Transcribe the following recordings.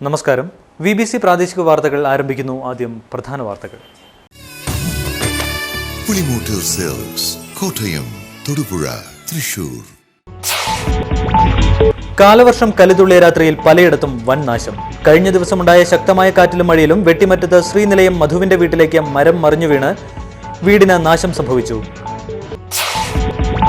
നമസ്കാരം. VBC പ്രാദേശിക വാർത്തകൾ ആരംഭിക്കുന്നു. ആദ്യം പ്രധാന വാർത്തകൾ. പുളിമൂട്ടിൽ സിൽക്സ്, കോട്ടയം, തൊടുപുഴ, തൃശൂർ. കാലവർഷം കലിതുള്ളിയ രാത്രിയിൽ പലയിടത്തും വൻ നാശം. കഴിഞ്ഞ ദിവസമുണ്ടായ ശക്തമായ കാറ്റിലും മഴയിലും വെട്ടിമറ്റത്ത് ശ്രീനിലയം മധുവിന്റെ വീട്ടിലേക്ക് മരം മറിഞ്ഞു വീണ് വീടിന് നാശം സംഭവിച്ചു.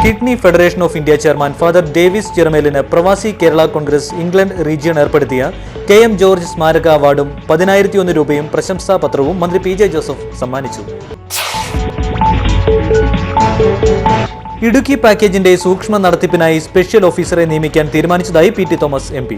Kidney federation of India chairman father Davis ചിറമേലിന് പ്രവാസി കേരള കോൺഗ്രസ് ഇംഗ്ലണ്ട് റീജിയൺ ഏർപ്പെടുത്തിയ KM ജോർജ് സ്മാരക അവാർഡും 10,001 രൂപയും പ്രശംസാ പത്രവും മന്ത്രി PJ ജോസഫ് സമ്മാനിച്ചു. ഇടുക്കി പാക്കേജിന്റെ സൂക്ഷ്മ നടത്തിപ്പിനായി സ്പെഷ്യൽ ഓഫീസറെ നിയമിക്കാൻ തീരുമാനിച്ചതായി PT Thomas MP.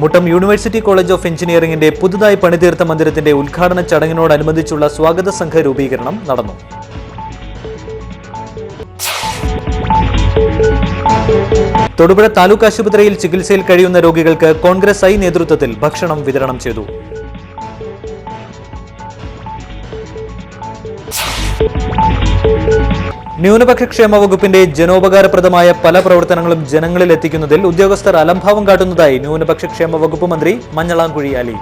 Muttom university college of എഞ്ചിനീയറിംഗിന്റെ പുതുതായി പണിതീർത്ത മന്ദിരത്തിന്റെ ഉദ്ഘാടന ചടങ്ങിനോടനുബന്ധിച്ചുള്ള സ്വാഗത സംഘ രൂപീകരണം നടന്നു. തൊടുപുഴ താലൂക്ക് ആശുപത്രിയിൽ ചികിത്സയിൽ കഴിയുന്ന രോഗികൾക്ക് കോൺഗ്രസ് ഐ നേതൃത്വത്തിൽ ഭക്ഷണം വിതരണം ചെയ്തു. ന്യൂനപക്ഷ ക്ഷേമ വകുപ്പിന്റെ ജനോപകാരപ്രദമായ പല പ്രവർത്തനങ്ങളും ജനങ്ങളിൽ എത്തിക്കുന്നതിൽ ഉദ്യോഗസ്ഥർ അലംഭാവം കാട്ടുന്നതായി ന്യൂനപക്ഷ ക്ഷേമ വകുപ്പ് മന്ത്രി മഞ്ഞളാംകുഴി അലി.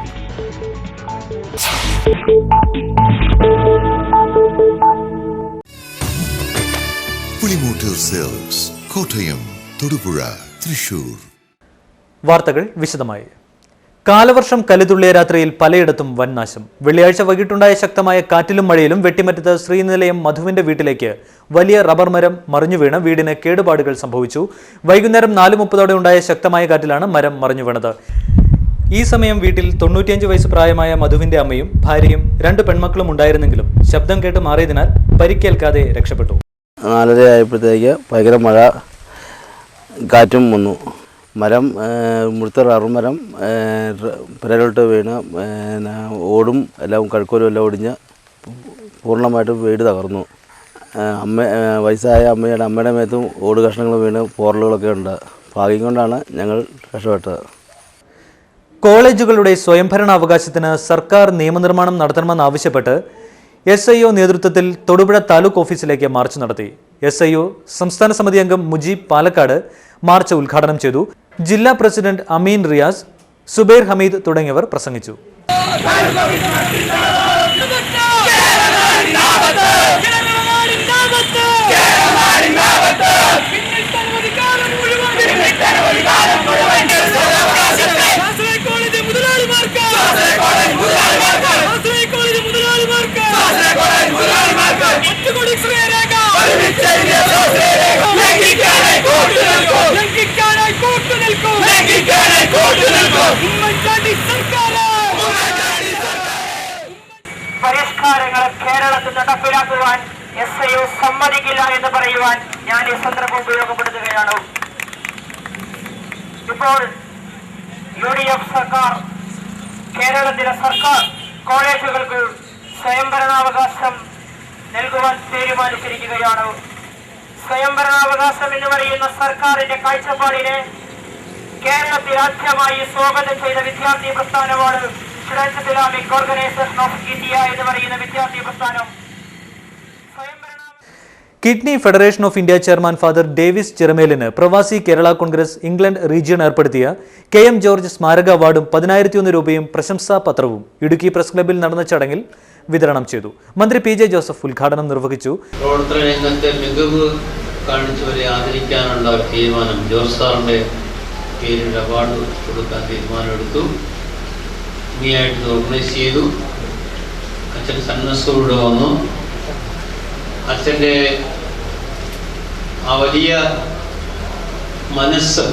പുളിമൂട്ടിൽ സിൽക്സ്, കോട്ടയം, തൊടുപുഴ, തൃശൂർ. വാർത്തകൾ വിശദമായി. കാലവർഷം കലിതുള്ളിയ രാത്രിയിൽ പലയിടത്തും വൻ നാശം. വെള്ളിയാഴ്ച വൈകിട്ടുണ്ടായ ശക്തമായ കാറ്റിലും മഴയിലും വെട്ടിമറ്റത്ത് ശ്രീനിലയം മധുവിന്റെ വീട്ടിലേക്ക് വലിയ റബ്ബർ മരം മറിഞ്ഞു വീണ് വീടിന് കേടുപാടുകൾ സംഭവിച്ചു. വൈകുന്നേരം 4:30 ഉണ്ടായ ശക്തമായ കാറ്റിലാണ് മരം മറിഞ്ഞു വീണത്. ഈ സമയം വീട്ടിൽ 95 വയസ്സ് പ്രായമായ മധുവിന്റെ അമ്മയും ഭാര്യയും 2 പെൺമക്കളും ഉണ്ടായിരുന്നെങ്കിലും ശബ്ദം കേട്ട് മാറിയതിനാൽ പരിക്കേൽക്കാതെ രക്ഷപ്പെട്ടു. 4:30 ആയപ്പോഴത്തേക്ക് ഭയങ്കര മഴ കാറ്റും വന്നു. മരം മുഴുത്ത റബ്ബർമരം പുരയിലോട്ട് വീണ് ഓടും എല്ലാം കഴുക്കോലും എല്ലാം ഒടിഞ്ഞ് പൂർണ്ണമായിട്ടും വീട് തകർന്നു. വയസ്സായ അമ്മയുടെ മേത്തും ഓട് കഷ്ണങ്ങൾ വീണ് പോറലുകളൊക്കെ ഉണ്ട്. ഭാഗ്യം കൊണ്ടാണ് ഞങ്ങൾ രക്ഷപ്പെട്ടത്. കോളേജുകളുടെ സ്വയംഭരണാവകാശത്തിന് സർക്കാർ നിയമനിർമ്മാണം നടത്തണമെന്നാവശ്യപ്പെട്ട് SIO നേതൃത്വത്തിൽ തൊടുപുഴ താലൂക്ക് ഓഫീസിലേക്ക് മാർച്ച് നടത്തി. SIO സംസ്ഥാന സമിതി അംഗം മുജീബ് പാലക്കാട് മാർച്ച് ഉദ്ഘാടനം ചെയ്തു. ജില്ലാ പ്രസിഡന്റ് അമീൻ റിയാസ്, സുബൈർ ഹമീദ് തുടങ്ങിയവർ പ്രസംഗിച്ചു. പരിഷ്കാരങ്ങൾ കേരളത്തിൽ നടപ്പിലാക്കുവാൻ SIO സമ്മതിക്കില്ല എന്ന് പറയുവാൻ ഞാൻ ഈ സന്ദർഭം ഉപയോഗപ്പെടുത്തുകയാണ്. ഇപ്പോൾ UDF സർക്കാർ കേരളത്തിലെ സർക്കാർ കോളേജുകൾക്ക് സ്വയംഭരണാവകാശം നൽകുവാൻ തീരുമാനിച്ചിരിക്കുകയാണ്. സ്വയംഭരണാവകാശം എന്ന് പറയുന്ന സർക്കാരിന്റെ കാഴ്ചപ്പാടിനെ കേരളത്തിൽ ആദ്യമായി സ്വാഗതം ചെയ്ത വിദ്യാർത്ഥി പ്രസ്ഥാനമാണ് students Islamic organisation of India എന്ന് പറയുന്ന വിദ്യാർത്ഥി പ്രസ്ഥാനം. Kidney federation of India chairman father Davis ചിറമേലിന് പ്രവാസി കേരള കോൺഗ്രസ് ഇംഗ്ലണ്ട് റീജിയൺ ഏർപ്പെടുത്തിയ KM ജോർജ് സ്മാരക അവാർഡും 10,001 രൂപയും പ്രശംസാ പത്രവും ഇടുക്കി പ്രസ് ക്ലബ്ബിൽ നടന്ന ചടങ്ങിൽ വിതരണം ചെയ്തു. മന്ത്രി PJ ജോസഫ് ഉദ്ഘാടനം നിർവഹിച്ചു. പ്രവർത്തന രംഗത്തെ മികവ് കാണിച്ചവരെ ആദരിക്കാനുള്ള തീരുമാനം ജോർജ് സാറിന്റെ പേരിൽ അവാർഡ് കൊടുക്കാൻ തീരുമാനമെടുത്തു. ഭംഗിയായിട്ട് ഓർഗനൈസ് ചെയ്തു. അച്ഛൻ സന്മനസ്സോടെ വന്നു. അച്ഛൻ്റെ ആ വലിയ മനസ്സ്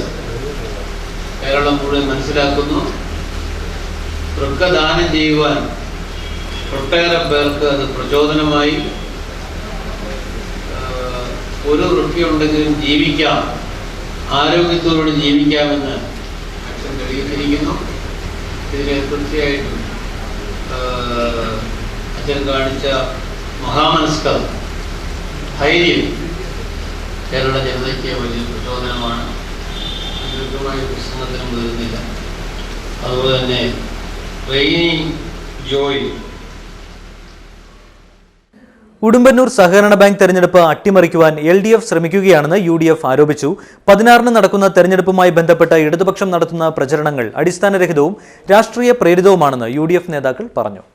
കേരളം മുഴുവൻ മനസ്സിലാക്കുന്നു. വൃക്കദാനം ചെയ്യുവാൻ ഒട്ടേറെ പേർക്ക് അത് പ്രചോദനമായി. ഒരു വൃക്കയുണ്ടെങ്കിലും ജീവിക്കാം, ആരോഗ്യത്തോടെ ജീവിക്കാമെന്ന് അച്ഛൻ തെളിയിച്ചിരിക്കുന്നു. ഇതിനെ തീർച്ചയായിട്ടും അച്ഛൻ കാണിച്ച മഹാമനസ്കത, ധൈര്യം കേരള ജനതയ്ക്ക് വലിയ പ്രചോദനമാണ്. ദീർഘമായ പ്രസംഗത്തിനും വരുന്നില്ല. അതുപോലെ തന്നെ റെയിനി ജോയ് ഉടുമ്പന്നൂർ സഹകരണ ബാങ്ക് തെരഞ്ഞെടുപ്പ് അട്ടിമറിക്കുവാൻ LDF ശ്രമിക്കുകയാണെന്ന് UDF ആരോപിച്ചു. 16-ന് നടക്കുന്ന തെരഞ്ഞെടുപ്പുമായി ബന്ധപ്പെട്ട ഇടതുപക്ഷം നടത്തുന്ന പ്രചരണങ്ങൾ അടിസ്ഥാനരഹിതവും രാഷ്ട്രീയ പ്രേരിതവുമാണെന്ന് UDF നേതാക്കൾ പറഞ്ഞു.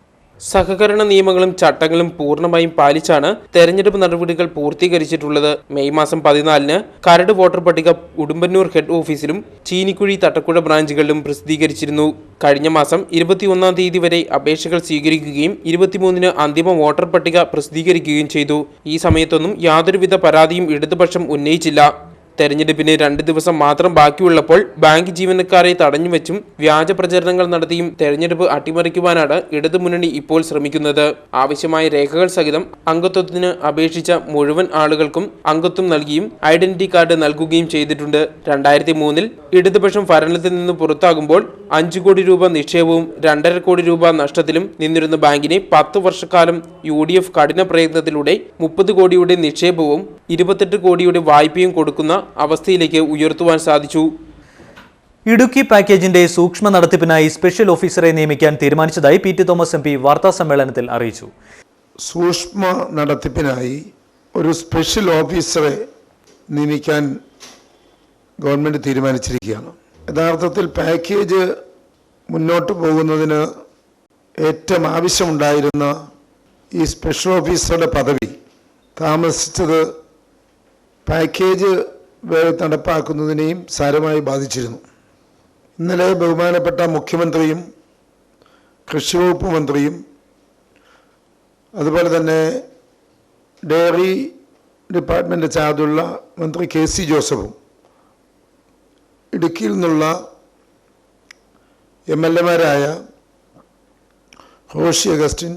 സഹകരണ നിയമങ്ങളും ചട്ടങ്ങളും പൂർണ്ണമായും പാലിച്ചാണ് തെരഞ്ഞെടുപ്പ് നടപടികൾ പൂർത്തീകരിച്ചിട്ടുള്ളത്. മെയ് മാസം 14-ന് കരട് വോട്ടർ പട്ടിക ഉടുമ്പന്നൂർ ഹെഡ് ഓഫീസിലും ചീനിക്കുഴി തട്ടക്കുഴ ബ്രാഞ്ചുകളിലും പ്രസിദ്ധീകരിച്ചിരുന്നു. കഴിഞ്ഞ മാസം 21-ാം തീയതി വരെ അപേക്ഷകൾ സ്വീകരിക്കുകയും 23-ന് അന്തിമ വോട്ടർ പട്ടിക പ്രസിദ്ധീകരിക്കുകയും ചെയ്തു. ഈ സമയത്തൊന്നും യാതൊരുവിധ പരാതിയും ഇടതുപക്ഷം ഉന്നയിച്ചില്ല. തെരഞ്ഞെടുപ്പിന് 2 ദിവസം മാത്രം ബാക്കിയുള്ളപ്പോൾ ബാങ്ക് ജീവനക്കാരെ തടഞ്ഞുവെച്ചും വ്യാജ പ്രചരണങ്ങൾ നടത്തിയും തെരഞ്ഞെടുപ്പ് അട്ടിമറിക്കുവാനാണ് ഇടതുമുന്നണി ഇപ്പോൾ ശ്രമിക്കുന്നത്. ആവശ്യമായ രേഖകൾ സഹിതം അംഗത്വത്തിന് അപേക്ഷിച്ച മുഴുവൻ ആളുകൾക്കും അംഗത്വം നൽകിയും ഐഡന്റിറ്റി കാർഡ് നൽകുകയും ചെയ്തിട്ടുണ്ട്. 2003-ൽ ഇടതുപക്ഷം ഭരണത്തിൽ നിന്ന് പുറത്താകുമ്പോൾ 5 കോടി രൂപ നിക്ഷേപവും 2.5 കോടി രൂപ നഷ്ടത്തിലും നിന്നിരുന്ന ബാങ്കിനെ 10 വർഷക്കാലം UDF കഠിന പ്രയത്നത്തിലൂടെ 30 കോടിയുടെ നിക്ഷേപവും 28 കോടിയുടെ വായ്പയും കൊടുക്കുന്ന അവസ്ഥയിലേക്ക് ഉയർത്തുവാൻ സാധിച്ചു. ഇടുക്കി പാക്കേജിന്റെ സൂക്ഷ്മ നടത്തിപ്പിനായി സ്പെഷ്യൽ ഓഫീസറെ നിയമിക്കാൻ തീരുമാനിച്ചതായി PT തോമസ് MP വാർത്താസമ്മേളനത്തിൽ അറിയിച്ചു. സൂക്ഷ്മ നടത്തിപ്പിനായി ഒരു സ്പെഷ്യൽ ഓഫീസറെ നിയമിക്കാൻ ഗവൺമെൻറ് തീരുമാനിച്ചിരിക്കുകയാണ്. യഥാർത്ഥത്തിൽ പാക്കേജ് മുന്നോട്ട് പോകുന്നതിന് ഏറ്റവും ആവശ്യമുണ്ടായിരുന്ന ഈ സ്പെഷ്യൽ ഓഫീസറുടെ പദവി താമസിച്ചത് പാക്കേജ് നടപ്പാക്കുന്നതിനെയും സാരമായി ബാധിച്ചിരുന്നു. ഇന്നലെ ബഹുമാനപ്പെട്ട മുഖ്യമന്ത്രിയും കൃഷി വകുപ്പ് മന്ത്രിയും അതുപോലെ തന്നെ ഡയറി ഡിപ്പാർട്ട്മെൻറ്റ് ചാർജുള്ള മന്ത്രി KC ജോസഫും ഇടുക്കിയിൽ നിന്നുള്ള MLAമാരായ റോഷി അഗസ്റ്റിൻ,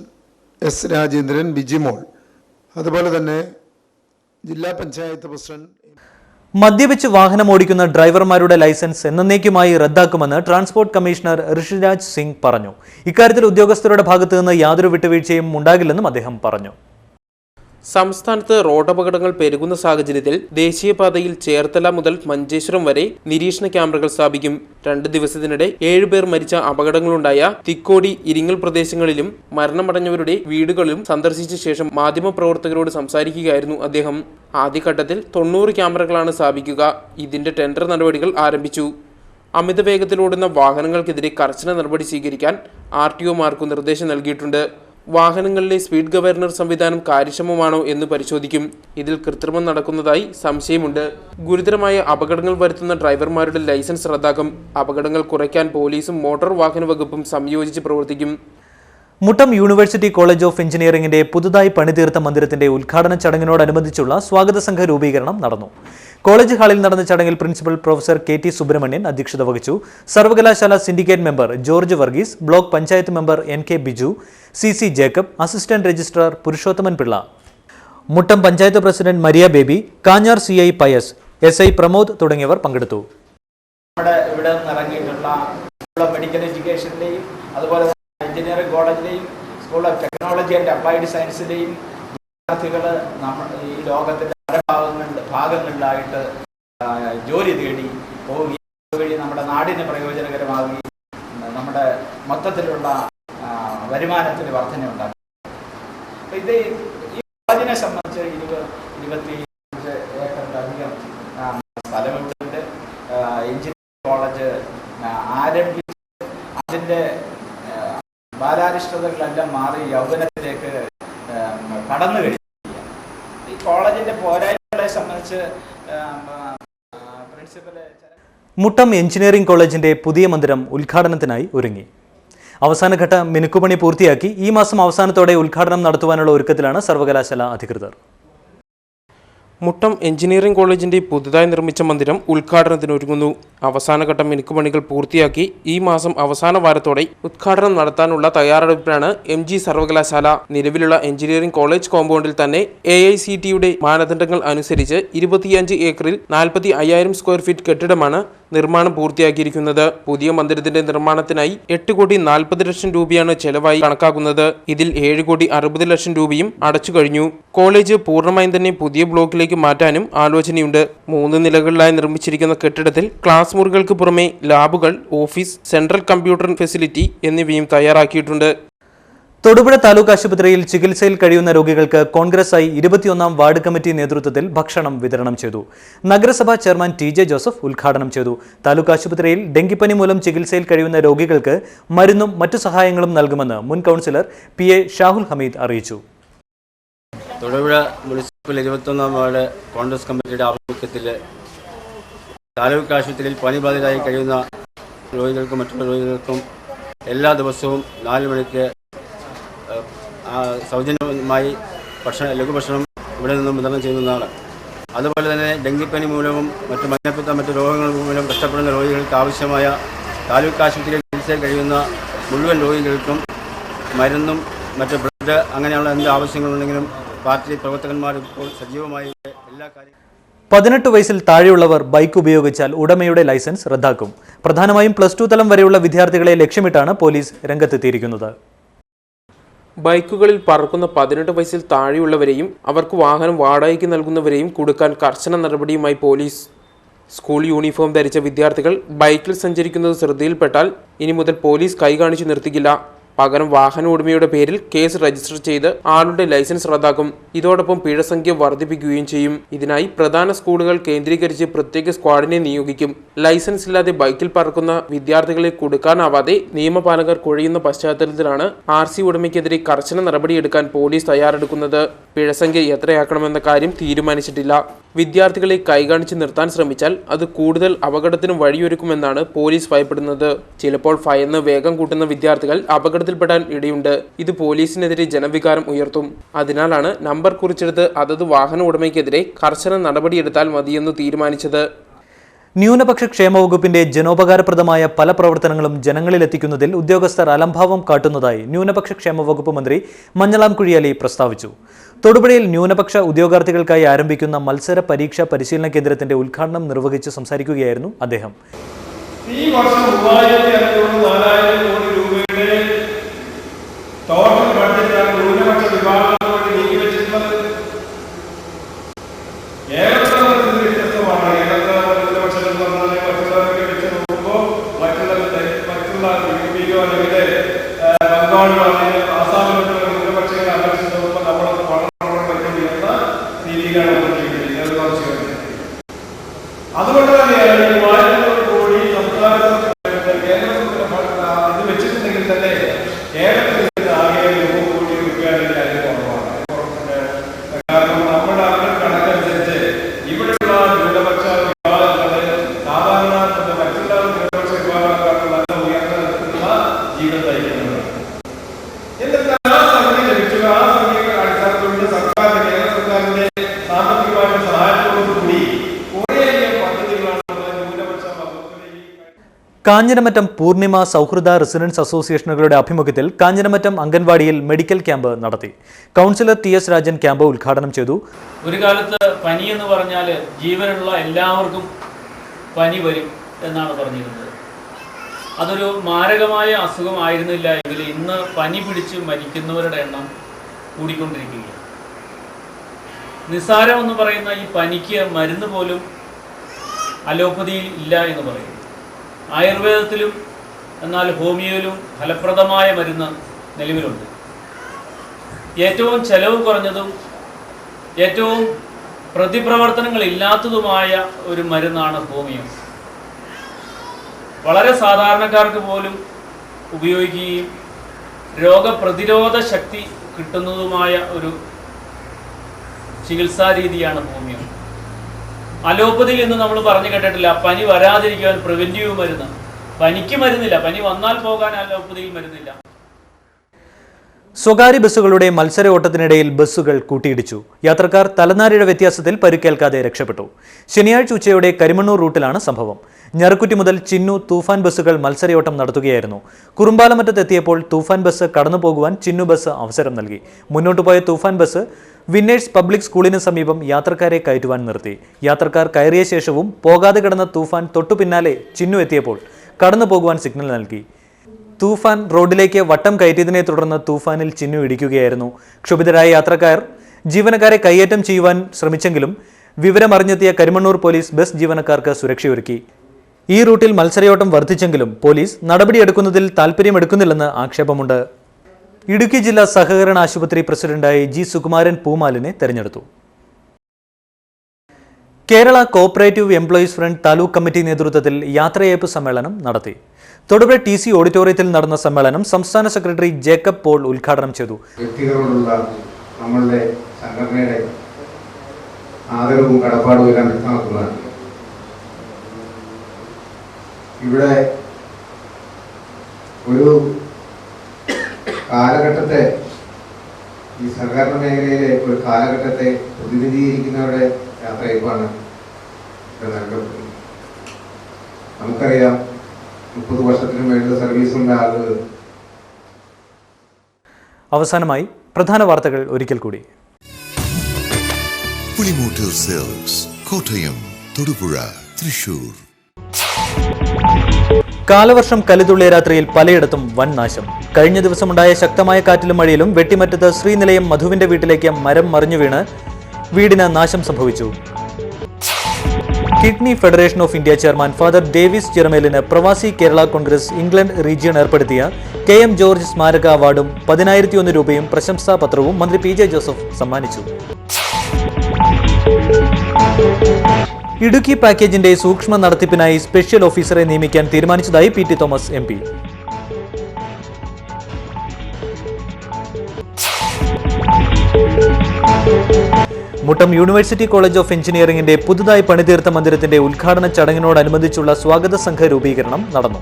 S രാജേന്ദ്രൻ, ബിജിമോൾ, അതുപോലെ തന്നെ ജില്ലാ പഞ്ചായത്ത് പ്രസിഡന്റ്. മദ്യപിച്ച് വാഹനമോടിക്കുന്ന ഡ്രൈവർമാരുടെ ലൈസൻസ് എന്നേക്കുമായി റദ്ദാക്കുമെന്ന് ട്രാൻസ്പോർട്ട് കമ്മീഷണർ ഋഷിരാജ് സിംഗ് പറഞ്ഞു. ഇക്കാര്യത്തിൽ ഉദ്യോഗസ്ഥരുടെ ഭാഗത്തു നിന്ന് യാതൊരു വിട്ടുവീഴ്ചയും ഉണ്ടാകില്ലെന്നും അദ്ദേഹം പറഞ്ഞു. സംസ്ഥാനത്ത് റോഡപകടങ്ങൾ പെരുകുന്ന സാഹചര്യത്തിൽ ദേശീയപാതയിൽ ചേർത്തല മുതൽ മഞ്ചേശ്വരം വരെ നിരീക്ഷണ ക്യാമറകൾ സ്ഥാപിക്കും. 2 ദിവസത്തിനിടെ 7 പേർ മരിച്ച അപകടങ്ങളുണ്ടായ തിക്കോടി, ഇരിങ്ങൽ പ്രദേശങ്ങളിലും മരണമടഞ്ഞവരുടെ വീടുകളിലും സന്ദർശിച്ച ശേഷം മാധ്യമപ്രവർത്തകരോട് സംസാരിക്കുകയായിരുന്നു അദ്ദേഹം. ആദ്യഘട്ടത്തിൽ 90 ക്യാമറകളാണ് സ്ഥാപിക്കുക. ഇതിന്റെ ടെൻഡർ നടപടികൾ ആരംഭിച്ചു. അമിത വേഗത്തിലോടുന്ന വാഹനങ്ങൾക്കെതിരെ കർശന നടപടി സ്വീകരിക്കാൻ RTOമാർക്ക് നിർദ്ദേശം നൽകിയിട്ടുണ്ട്. വാഹനങ്ങളിലെ സ്പീഡ് ഗവർണർ സംവിധാനം കാര്യക്ഷമമാണോ എന്ന് പരിശോധിക്കും. ഇതിൽ കൃത്രിമം നടക്കുന്നതായി സംശയമുണ്ട്. ഗുരുതരമായ അപകടങ്ങൾ വരുത്തുന്ന ഡ്രൈവർമാരുടെ ലൈസൻസ് റദ്ദാക്കും. അപകടങ്ങൾ കുറയ്ക്കാൻ പോലീസും മോട്ടോർ വാഹന വകുപ്പും സംയോജിച്ച് പ്രവർത്തിക്കും. മുട്ടം യൂണിവേഴ്സിറ്റി കോളേജ് ഓഫ് എഞ്ചിനീയറിംഗിന്റെ പുതുതായി പണിതീർത്ത മന്ദിരത്തിന്റെ ഉദ്ഘാടന ചടങ്ങിനോടനുബന്ധിച്ചുള്ള സ്വാഗത സംഘ രൂപീകരണം നടന്നു. കോളേജ് ഹാളിൽ നടന്ന ചടങ്ങിൽ പ്രിൻസിപ്പൽ പ്രൊഫസർ KT സുബ്രഹ്മണ്യൻ അധ്യക്ഷത വഹിച്ചു. സർവകലാശാല syndicate member George Varghese, block panchayat member NK Biju, CC Jacob, assistant registrar Purushothaman Pillai, Muttom panchayat president Maria Baby, Kanjar CI Pius, SI Pramod തുടങ്ങിയവർ പങ്കെടുത്തു. ഇവിടെ ഇറങ്ങിയിട്ടുള്ള മെഡിക്കൽ എഡ്യൂക്കേഷനിലെയും അതുപോലെ എഞ്ചിനീയറിംഗ് കോളേജിലെയും school of technology and applied സയൻസിലെയും വിദ്യാർത്ഥികൾ ഈ ലോകത്തിൻ്റെ പല ഭാഗങ്ങളിലായിട്ട് ജോലി തേടി പോവുകയും വഴി നമ്മുടെ നാടിന് പ്രയോജനകരമാവുകയും നമ്മുടെ മൊത്തത്തിലുള്ള വരുമാനത്തിന് വർധനയുണ്ടാകും. അപ്പോൾ ഇത് ഈ കോളേജിനെ സംബന്ധിച്ച് 25 ഏക്കറിലധികം സ്ഥലമുണ്ട്. എഞ്ചിനീയറിംഗ് കോളേജ് ആരംഭിച്ച് അതിൻ്റെ ബാലാരിഷ്ടതകളെല്ലാം മാറി യൗവനത്തിലേക്ക് കടന്നു കഴിഞ്ഞിരിക്കുകയാണ്. ഈ കോളേജിൻ്റെ പോരായ്മകളെ സംബന്ധിച്ച് പ്രിൻസിപ്പൽ മുട്ടം എഞ്ചിനീയറിംഗ് കോളേജിന്റെ പുതിയ മന്ദിരം ഉദ്ഘാടനത്തിനായി ഒരുങ്ങി. അവസാനഘട്ട മിനുക്കുപണി പൂർത്തിയാക്കി ഈ മാസം അവസാനത്തോടെ ഉദ്ഘാടനം നടത്തുവാനുള്ള ഒരുക്കത്തിലാണ് സർവകലാശാല അധികൃതർ. മുട്ടം എഞ്ചിനീയറിംഗ് കോളേജിന്റെ പുതുതായി നിർമ്മിച്ച മന്ദിരം ഉദ്ഘാടനത്തിനൊരുങ്ങുന്നു. അവസാനഘട്ട മിനുക്കുപണികൾ പൂർത്തിയാക്കി ഈ മാസം അവസാന വാരത്തോടെ ഉദ്ഘാടനം നടത്താനുള്ള തയ്യാറെടുപ്പിലാണ് MG സർവകലാശാല. നിലവിലുള്ള എഞ്ചിനീയറിംഗ് കോളേജ് കോമ്പൗണ്ടിൽ തന്നെ AICTE മാനദണ്ഡങ്ങൾ അനുസരിച്ച് 25 ഏക്കറിൽ 45,000 സ്ക്വയർ ഫീറ്റ് കെട്ടിടമാണ് നിർമ്മാണം പൂർത്തിയാക്കിയിരിക്കുന്നത്. പുതിയ മന്ദിരത്തിന്റെ നിർമ്മാണത്തിനായി 8,40,00,000 രൂപയാണ് ചെലവായി കണക്കാക്കുന്നത്. ഇതിൽ 7,60,00,000 രൂപയും അടച്ചു കഴിഞ്ഞു. കോളേജ് പൂർണ്ണമായും തന്നെ പുതിയ ബ്ലോക്കിലേക്ക് മാറ്റാനും ആലോചനയുണ്ട്. 3 നിലകളിലായി നിർമ്മിച്ചിരിക്കുന്ന കെട്ടിടത്തിൽ ക്ലാസ് മുറികൾക്ക് പുറമെ ലാബുകൾ, ഓഫീസ്, സെൻട്രൽ കമ്പ്യൂട്ടർ ഫെസിലിറ്റി എന്നിവയും തയ്യാറാക്കിയിട്ടുണ്ട്. തൊടുപുഴ താലൂക്ക് ആശുപത്രിയിൽ ചികിത്സയിൽ കഴിയുന്ന രോഗികൾക്ക് കോൺഗ്രസ് 21 വാർഡ് കമ്മിറ്റി നേതൃത്വത്തിൽ ഭക്ഷണം വിതരണം ചെയ്തു. നഗരസഭാ ചെയർമാൻ TJ ജോസഫ് ഉദ്ഘാടനം ചെയ്തു. താലൂക്ക് ആശുപത്രിയിൽ ഡെങ്കിപ്പനി മൂലം ചികിത്സയിൽ കഴിയുന്ന രോഗികൾക്ക് മരുന്നും മറ്റു സഹായങ്ങളും നൽകുമെന്ന് മുൻ കൗൺസിലർ PA ഷാഹുൽ ഹമീദ് അറിയിച്ചു. തൊടുപുഴ മുനിസിപ്പൽ 21 വാർഡ് കോൺഗ്രസ് കമ്മിറ്റിയുടെ ആഭിമുഖ്യത്തിൽ താലൂക്ക് ആശുപത്രിയിൽ പനി ബാധിതരായി കഴിയുന്ന രോഗികൾക്കും മറ്റുള്ള രോഗികൾക്കും എല്ലാ ദിവസവും 4 മണിക്ക് സൗജന്യമായി ലഘുഭക്ഷണം ഇവിടെ നിന്നും വിതരണം ചെയ്യുന്നതാണ്. അതുപോലെ തന്നെ ഡെങ്കിപ്പനി മൂലവും മറ്റു രോഗങ്ങൾ മൂലം കഷ്ടപ്പെടുന്ന രോഗികൾക്ക് ആവശ്യമായ താലൂക്ക് ആശുപത്രിയിൽ ചികിത്സയിൽ കഴിയുന്ന മുഴുവൻ രോഗികൾക്കും മരുന്നും മറ്റ് ബ്ലഡ് അങ്ങനെയുള്ള എന്ത് ആവശ്യങ്ങളുണ്ടെങ്കിലും പാർട്ടി പ്രവർത്തകന്മാർ ഇപ്പോൾ സജീവമായി എല്ലാ കാര്യങ്ങളും. 18 വയസ്സിൽ താഴെയുള്ളവർ ബൈക്ക് ഉപയോഗിച്ചാൽ ഉടമയുടെ ലൈസൻസ് റദ്ദാക്കും. പ്രധാനമായും +2 തലം വരെയുള്ള വിദ്യാർത്ഥികളെ ലക്ഷ്യമിട്ടാണ് പോലീസ് രംഗത്തെത്തിയിരിക്കുന്നത്. ബൈക്കുകളിൽ പറക്കുന്ന 18 വയസ്സിൽ താഴെയുള്ളവരെയും അവർക്ക് വാഹനം വാടകയ്ക്ക് നൽകുന്നവരെയും കുടുക്കാൻ കർശന നടപടിയുമായി പോലീസ്. സ്കൂൾ യൂണിഫോം ധരിച്ച വിദ്യാർത്ഥികൾ ബൈക്കിൽ സഞ്ചരിക്കുന്നത് ശ്രദ്ധയിൽപ്പെട്ടാൽ ഇനി മുതൽ പോലീസ് കൈകാണിച്ചു നിർത്തിക്കില്ല. പകരം വാഹന ഉടമയുടെ പേരിൽ കേസ് രജിസ്റ്റർ ചെയ്ത് ആളുടെ ലൈസൻസ് റദ്ദാക്കും. ഇതോടൊപ്പം പിഴ സംഖ്യ വർദ്ധിപ്പിക്കുകയും ചെയ്യും. ഇതിനായി പ്രധാന സ്കൂളുകൾ കേന്ദ്രീകരിച്ച് പ്രത്യേക സ്ക്വാഡിനെ നിയോഗിക്കും. ലൈസൻസ് ഇല്ലാതെ ബൈക്കിൽ പറക്കുന്ന വിദ്യാർത്ഥികളെ കൊടുക്കാനാവാതെ നിയമപാലകർ കുഴയുന്ന പശ്ചാത്തലത്തിലാണ് RC ഉടമയ്ക്കെതിരെ കർശന നടപടിയെടുക്കാൻ പോലീസ് തയ്യാറെടുക്കുന്നത്. പിഴ സംഖ്യ എത്രയാക്കണമെന്ന കാര്യം തീരുമാനിച്ചിട്ടില്ല. വിദ്യാർത്ഥികളെ കൈകാണിച്ച് നിർത്താൻ ശ്രമിച്ചാൽ അത് കൂടുതൽ അപകടത്തിന് വഴിയൊരുക്കുമെന്നാണ് പോലീസ് ഭയപ്പെടുന്നത്. ചിലപ്പോൾ ഭയന്ന് വേഗം കൂട്ടുന്ന വിദ്യാർത്ഥികൾ അപകടത്തിൽപ്പെടാൻ ഇടയുണ്ട്. ഇത് പോലീസിനെതിരെ ജനവികാരം ഉയർത്തും. അതിനാലാണ് നമ്പർ കുറിച്ചെടുത്ത് അതത് വാഹന ഉടമയ്ക്കെതിരെ കർശന നടപടിയെടുത്താൽ മതിയെന്ന് തീരുമാനിച്ചത്. ന്യൂനപക്ഷ ക്ഷേമ വകുപ്പിന്റെ ജനോപകാരപ്രദമായ പല പ്രവർത്തനങ്ങളും ജനങ്ങളിലെത്തിക്കുന്നതിൽ ഉദ്യോഗസ്ഥർ അലംഭാവം കാട്ടുന്നതായി ന്യൂനപക്ഷ ക്ഷേമ വകുപ്പ് മന്ത്രി മഞ്ഞളാംകുഴി അലി പ്രസ്താവിച്ചു. തൊടുപുഴയിൽ ന്യൂനപക്ഷ ഉദ്യോഗാർത്ഥികൾക്കായി ആരംഭിക്കുന്ന മത്സര പരീക്ഷാ പരിശീലന കേന്ദ്രത്തിന്റെ ഉദ്ഘാടനം നിർവഹിച്ച് സംസാരിക്കുകയായിരുന്നു അദ്ദേഹം. ഈ വർഷം 3500-4000 കോടി രൂപയുടെ ടോട്ടൽ ബഡ്ജറ്റാണ് ന്യൂനപക്ഷ വിഭാഗങ്ങൾക്ക് നീക്കിവെച്ചിട്ടുള്ളത്. ഏകദേശം വ്യത്യസ്തമാണ്. ന്യൂനപക്ഷം എന്ന് പറഞ്ഞാൽ മറ്റുള്ളവരൊക്കെ വെച്ച് നോക്കുമ്പോൾ മറ്റുള്ള യുപിയിലോ അല്ലെങ്കിൽ ബംഗാളിലോ അല്ലെങ്കിൽ ആസാമിലോ ന്യൂനപക്ഷങ്ങളെ അപേക്ഷിച്ച് നോക്കുമ്പോൾ നമ്മളത് വളരെ ഉയർന്ന രീതിയിലാണ് ചെയ്തിരിക്കുന്നത്. അതുകൊണ്ട് തന്നെയാണ് ഈ 3000 കോടി ഇത് വെച്ചിട്ടുണ്ടെങ്കിൽ തന്നെ കേരളത്തിൽ ആകെ 100 കോടി രൂപയുടെ കാര്യം കുറവാണ്. കാരണം നമ്മുടെ കണക്കനുസരിച്ച് ഇവിടെയുള്ള ന്യൂനപക്ഷ വിഭാഗങ്ങളെ സാധാരണ മറ്റുള്ള ന്യൂനപക്ഷ വിഭാഗങ്ങൾക്കാണ് നല്ല ഉയർന്ന നിൽക്കുന്ന ജീവിതം നയിക്കുന്നത്. എന്നിട്ട് ആ സംഖ്യ ലഭിച്ചു. ആ സംഖ്യയുടെ അടിസ്ഥാനത്തിൽ സർക്കാരിന്റെ കേരള സർക്കാരിന്റെ സാമ്പത്തികമായിട്ട് സഹായത്തോടുകൂടി കാഞ്ഞിരമറ്റം പൂർണിമ സൗഹൃദ റെസിഡൻസ് അസോസിയേഷനുകളുടെ ആഭിമുഖ്യത്തിൽ കാഞ്ഞിരമറ്റം അംഗൻവാടിയിൽ മെഡിക്കൽ ക്യാമ്പ് നടത്തി. കൗൺസിലർ TS രാജൻ ക്യാമ്പ് ഉദ്ഘാടനം ചെയ്തു. ഒരു കാലത്ത് പനി എന്ന് പറഞ്ഞാൽ ജീവനുള്ള എല്ലാവർക്കും പനി വരും എന്നാണ് പറഞ്ഞിരുന്നത്. അതൊരു മാരകമായ അസുഖമായിരുന്നില്ല എങ്കിൽ ഇന്ന് പനി പിടിച്ച് മരിക്കുന്നവരുടെ എണ്ണം കൂടിക്കൊണ്ടിരിക്കുകയാണ്. നിസ്സാരം എന്ന് പറയുന്ന ഈ പനിക്ക് മരുന്ന് പോലും അലോപ്പതിയിൽ ഇല്ല എന്ന് പറയുന്നു. ആയുർവേദത്തിലും എന്നാൽ ഹോമിയോയിലും ഫലപ്രദമായ മരുന്ന് നിലവിലുണ്ട്. ഏറ്റവും ചെലവ് കുറഞ്ഞതും ഏറ്റവും പ്രതിപ്രവർത്തനങ്ങളില്ലാത്തതുമായ ഒരു മരുന്നാണ് ഹോമിയോ. വളരെ സാധാരണക്കാർക്ക് പോലും ഉപയോഗിക്കുകയും രോഗപ്രതിരോധ ശക്തി കിട്ടുന്നതുമായ ഒരു ചികിത്സാ രീതിയാണ് ഹോമിയോ. അലോപ്പതി എന്ന് നമ്മൾ പറഞ്ഞു കേട്ടിട്ടില്ല. പനി വരാതിരിക്കാൻ പ്രിവെന്റീവ് മരുന്ന്. പനിക്ക് മരുന്നില്ല, പനി വന്നാൽ പോകാൻ അലോപ്പതിയിൽ മരുന്നില്ല. സ്വകാര്യ ബസ്സുകളുടെ മത്സര ഓട്ടത്തിനിടയിൽ ബസ്സുകൾ കൂട്ടിയിടിച്ചു. യാത്രക്കാർ തലനാരിഴ വ്യത്യാസത്തിൽ പരിക്കേൽക്കാതെ രക്ഷപ്പെട്ടു. ശനിയാഴ്ച ഉച്ചയോടെ കരിമണ്ണൂർ റൂട്ടിലാണ് സംഭവം. ഞറുക്കുറ്റി മുതൽ ചിന്നു തൂഫാൻ ബസ്സുകൾ മത്സരയോട്ടം നടത്തുകയായിരുന്നു. കുറുമ്പാലമറ്റത്തെത്തിയപ്പോൾ തൂഫാൻ ബസ് കടന്നു പോകുവാൻ ചിന്നു ബസ് അവസരം നൽകി. മുന്നോട്ടു പോയ തൂഫാൻ ബസ് വിന്നേഴ്സ് പബ്ലിക് സ്കൂളിന് സമീപം യാത്രക്കാരെ കയറ്റുവാൻ നിർത്തി. യാത്രക്കാർ കയറിയ ശേഷവും പോകാതെ കിടന്ന തൂഫാൻ തൊട്ടു പിന്നാലെ ചിന്നു എത്തിയപ്പോൾ കടന്നു പോകുവാൻ സിഗ്നൽ നൽകി. തൂഫാൻ റോഡിലേക്ക് വട്ടം കയറ്റിയതിനെ തുടർന്ന് തൂഫാനിൽ ചിന്നു ഇടിക്കുകയായിരുന്നു. ക്ഷുഭിതരായ യാത്രക്കാർ ജീവനക്കാരെ കയ്യേറ്റം ചെയ്യുവാൻ ശ്രമിച്ചെങ്കിലും വിവരമറിഞ്ഞെത്തിയ കരിമണ്ണൂർ പോലീസ് ബസ് ജീവനക്കാർക്ക് സുരക്ഷയൊരുക്കി. ഈ റൂട്ടിൽ മത്സരയോട്ടം വർദ്ധിച്ചെങ്കിലും പോലീസ് നടപടിയെടുക്കുന്നതിൽ താൽപ്പര്യമെടുക്കുന്നില്ലെന്ന് ആക്ഷേപമുണ്ട്. ഇടുക്കി ജില്ലാ സഹകരണ ആശുപത്രി പ്രസിഡന്റായി ജി സുകുമാരൻ പൂമാലിനെ തെരഞ്ഞെടുത്തു. Kerala cooperative employees front taluk committee നേതൃത്വത്തിൽ യാത്രയയപ്പ് സമ്മേളനം നടത്തി. തൊടുപുഴ TC ഓഡിറ്റോറിയത്തിൽ നടന്ന സമ്മേളനം സംസ്ഥാന സെക്രട്ടറി ജേക്കബ് പോൾ ഉദ്ഘാടനം ചെയ്തു. വ്യക്തികളോടുള്ള നമ്മളുടെ സംഘടനയുടെ ആദരവും കടപ്പാടും എല്ലാം വ്യക്തമാക്കുന്നതാണ്. ഇവിടെ ഒരു കാലഘട്ടത്തെ, ഈ സഹകരണ മേഖലയിലെ ഒരു കാലഘട്ടത്തെ പ്രതിനിധീകരിക്കുന്നവരുടെ യാത്രയയപ്പാണ് ഇവിടെ നൽകപ്പെടുന്നത്. നമുക്കറിയാം 30 വർഷത്തിന് മേലുള്ള സർവീസുള്ള ആളുകൾ. അവസാനമായി പ്രധാന വാർത്തകൾ ഒരിക്കൽ കൂടി. പുളിമൂട്ടിൽ സിൽക്സ്, കോട്ടയം, തൊടുപുഴ, തൃശൂർ. കാലവർഷം കലിതുള്ളിയ രാത്രിയിൽ പലയിടത്തും വൻ നാശം. കഴിഞ്ഞ ദിവസമുണ്ടായ ശക്തമായ കാറ്റിലും മഴയിലും വെട്ടിമറ്റത്ത് ശ്രീനിലയം മധുവിന്റെ വീട്ടിലേക്ക് മരം മറിഞ്ഞു വീണ് വീടിന് നാശം സംഭവിച്ചു. Kidney federation of India chairman father Davis ചിറമേലിന് പ്രവാസി കേരള കോൺഗ്രസ് ഇംഗ്ലണ്ട് റീജിയൺ ഏർപ്പെടുത്തിയ KM ജോർജ് സ്മാരക അവാർഡും 10,001 രൂപയും പ്രശംസാപത്രവും മന്ത്രി PJ ജോസഫ് സമ്മാനിച്ചു. ഇടുക്കി പാക്കേജിന്റെ സൂക്ഷ്മ നടത്തിപ്പിനായി സ്പെഷ്യൽ ഓഫീസറെ നിയമിക്കാൻ തീരുമാനിച്ചതായി PT Thomas MP. Muttom university college of എഞ്ചിനീയറിംഗിന്റെ പുതുതായി പണിതീർത്ത മന്ദിരത്തിന്റെ ഉദ്ഘാടന ചടങ്ങിനോടനുബന്ധിച്ചുള്ള സ്വാഗത സംഘ രൂപീകരണം നടന്നു.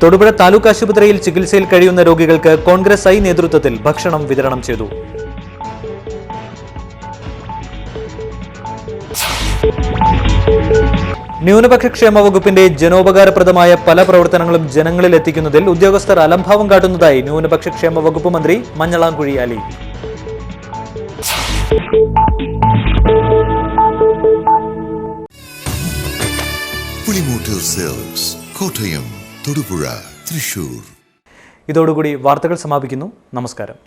തൊടുപുഴ താലൂക്ക് ആശുപത്രിയിൽ ചികിത്സയിൽ കഴിയുന്ന രോഗികൾക്ക് കോൺഗ്രസ് I നേതൃത്വത്തിൽ ഭക്ഷണം വിതരണം ചെയ്തു. ന്യൂനപക്ഷ ക്ഷേമ വകുപ്പിന്റെ ജനോപകാരപ്രദമായ പല പ്രവർത്തനങ്ങളും ജനങ്ങളിൽ എത്തിക്കുന്നതിൽ ഉദ്യോഗസ്ഥർ അലംഭാവം കാട്ടുന്നതായി ന്യൂനപക്ഷ ക്ഷേമ വകുപ്പ് മന്ത്രി മഞ്ഞളാംകുഴി അലി. പുളിമൂട്ടിൽ സിൽക്സ്, കോട്ടയം, തൊടുപുഴ, തൃശൂർ. ഇതോടുകൂടി വാർത്തകൾ സമാപിക്കുന്നു. നമസ്കാരം.